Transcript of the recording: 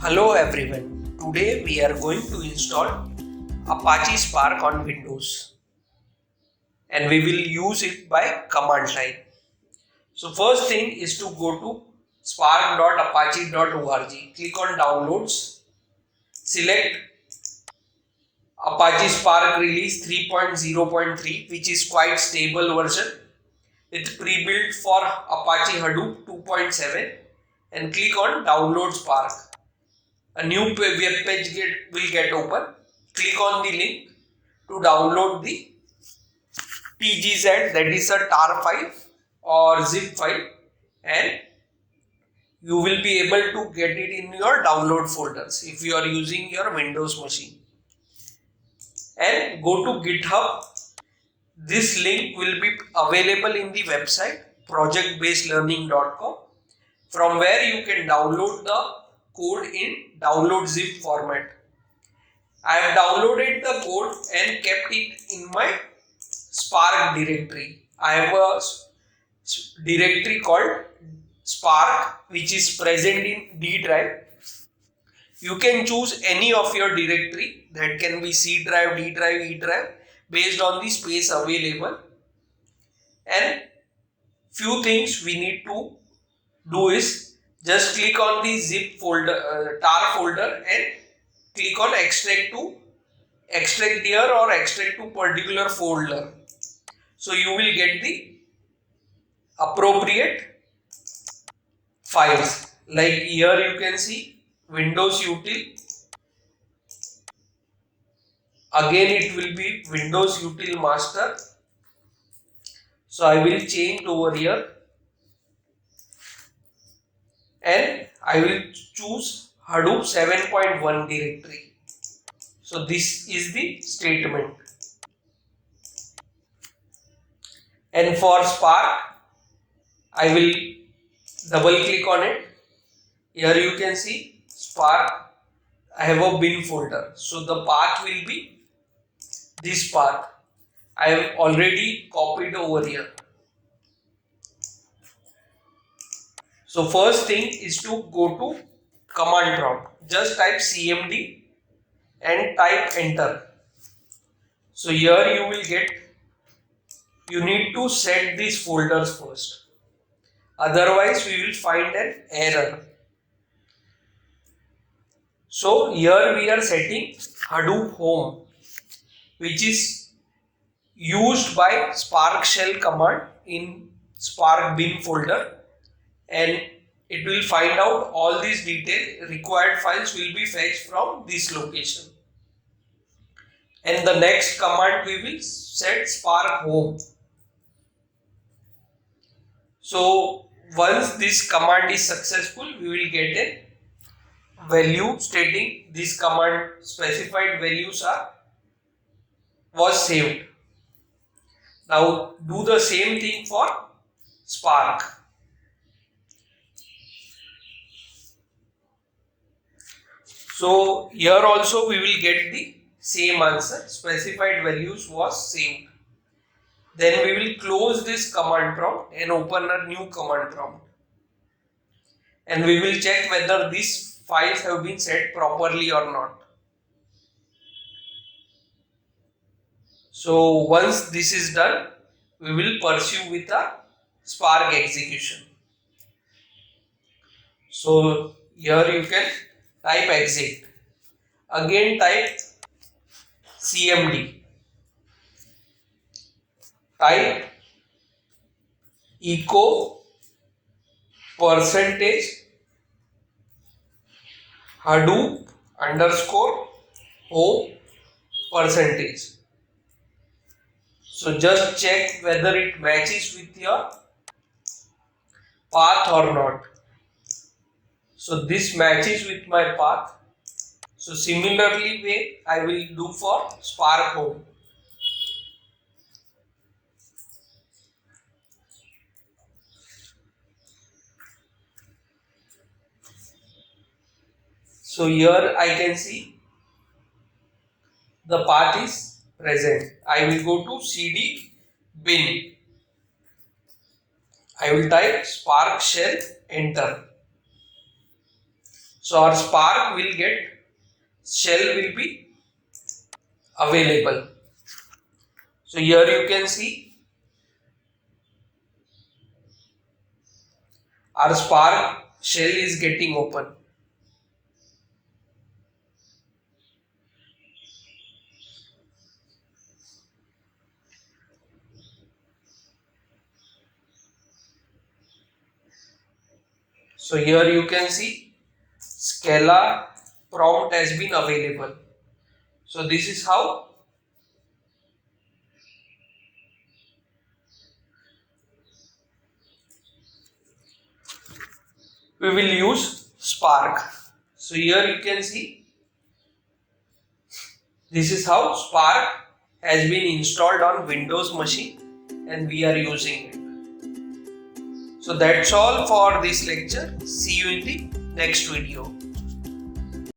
Hello everyone. Today we are going to install Apache Spark on Windows and we will use it by command line. So first thing is to go to spark.apache.org. Click on downloads. Select Apache Spark release 3.0.3 which is quite stable version. It's pre-built for Apache Hadoop 2.7 and click on download Spark. A new web page will get open. Click on the link to download the TGZ, that is a tar file or zip file, and you will be able to get it in your download folders if you are using your Windows machine. And go to GitHub. This link will be available in the website projectbasedlearning.com, from where you can download the code in download zip format. I have downloaded the code and kept it in my Spark directory. I have a directory called Spark which is present in D drive. You can choose any of your directory, that can be C drive, D drive, E drive, based on the space available. And few things we need to do is just click on the zip folder, tar folder, and click on extract here or extract to particular folder. So you will get the appropriate files. Like here you can see Windows util. Again it will be Windows util master. So I will change over here and I will choose Hadoop 7.1 directory. So this is the statement. And for Spark, I will double click on it. Here you can see Spark. I have a bin folder. So the path will be this path. I have already copied over here. So first thing is to go to command prompt. Just type cmd and type enter. So here you will get, you need to set these folders first. Otherwise we will find an error. So here we are setting Hadoop home, which is used by Spark shell command in Spark bin folder, and it will find out all these details. Required files will be fetched from this location. And the next command we will set Spark home. So once this command is successful, we will get a value stating this command specified values was saved. Now do the same thing for Spark. So here also we will get the same answer, specified values was saved. Then we will close this command prompt and open a new command prompt. And we will check whether these files have been set properly or not. So once this is done, we will pursue with a Spark execution. So here you can type exit. Again type cmd. Type echo percentage Hadoop underscore home percentage. So just check whether it matches with your path or not. So this matches with my path. So similarly way I will do for Spark home. So here I can see the path is present. I will go to cd bin. I will type Spark shell, enter. So our Spark will get, shell will be available. So here you can see our Spark shell is getting open. So here you can see Scala prompt has been available. So this is how we will use Spark. So here you can see this is how Spark has been installed on Windows machine and we are using it. So that's all for this lecture. See you in the next video.